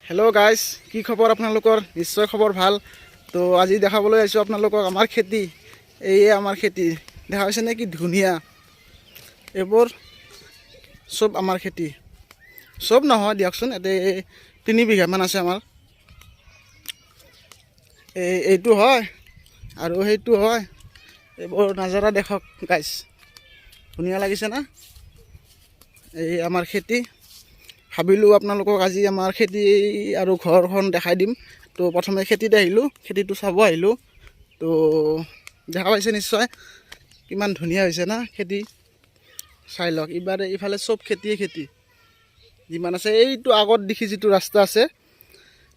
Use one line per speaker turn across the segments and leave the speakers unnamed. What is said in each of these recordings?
Hello' guys, কি খবৰ আপোনালোকৰ? নিশ্চয় খবৰ ভাল। তো আজি দেখাবলৈ আহিছোঁ আপোনালোকক আমাৰ খেতি। এইয়ে আমাৰ খেতি দেখা পাইছেনে কি ধুনীয়া। এইবোৰ চব আমাৰ খেতি, চব নহয় দিয়কচোন, ইয়াতে 3 বিঘামান আছে আমাৰ। এইটো হয় আৰু সেইটো হয়। এইবোৰ নাজাৰা দেখক গাইজ, ধুনীয়া লাগিছে না। এই আমাৰ খেতি। ভাবিলোঁ আপোনালোকক আজি আমাৰ খেতি আৰু ঘৰখন দেখাই দিম। তো প্ৰথমে খেতিত আহিলোঁ, খেতিটো চাব আহিলোঁ। তো দেখা পাইছে নিশ্চয় কিমান ধুনীয়া হৈছে না খেতি। চাই লওক, ইফালে চব খেতিয়ে খেতি যিমান আছে। এইটো আগত দেখি যিটো ৰাস্তা আছে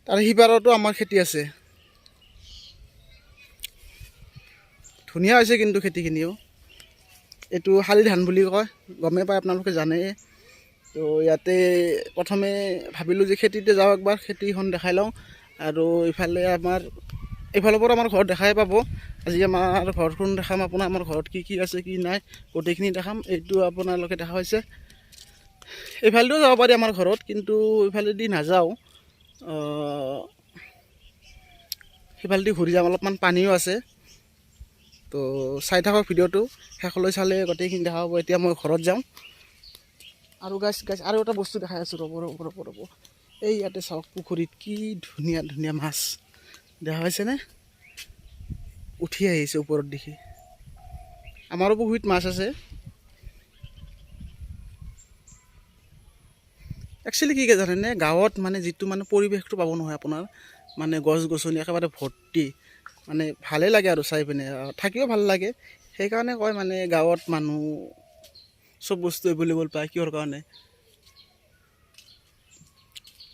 তাৰ সিপাৰতো আমাৰ খেতি আছে। ধুনীয়া হৈছে কিন্তু খেতিখিনিও। এইটো শালি ধান বুলি কয়, গমেই পায় আপোনালোকে জানেই। তো ইয়াতে প্ৰথমে ভাবিলোঁ যে খেতিতে যাওঁ, একবাৰ খেতিখন দেখাই লওঁ। আৰু এইফালৰ পৰা আমাৰ ঘৰত দেখাই পাব। আজি আমাৰ ঘৰখন দেখাম আপোনাৰ, আমাৰ ঘৰত কি কি আছে কি নাই গোটেইখিনি দেখাম। এইটো আপোনালোকে দেখা পাইছে। এইফালেদিও যাব পাৰি আমাৰ ঘৰত, কিন্তু এইফালেদি নাযাওঁ, সেইফালেদি ঘূৰি যাম। অলপমান পানীও আছে। তো চাই থাকক ভিডিঅ'টো, শেষলৈ চালে গোটেইখিনি দেখা পাব। এতিয়া মই ঘৰত যাওঁ। আৰু গাছ আৰু এটা বস্তু দেখাই আছোঁ, ৰ'ব। এই ইয়াতে চাওক, পুখুৰীত কি ধুনীয়া ধুনীয়া মাছ দেখা পাইছেনে? উঠি আহিছে ওপৰত দেখি। আমাৰো পুখুৰীত মাছ আছে। একচুৱেলি কি জানেনে, গাঁৱত মানে যিটো মানে পৰিৱেশটো পাব নহয় আপোনাৰ, মানে গছ গছনি একেবাৰে ভৰ্তি, মানে ভালেই লাগে আৰু চাই পিনে, থাকিও ভাল লাগে। সেইকাৰণে কয় মানে গাঁৱত মানুহ চব বস্তু এভেইলেবল পায়। কিহৰ কাৰণে?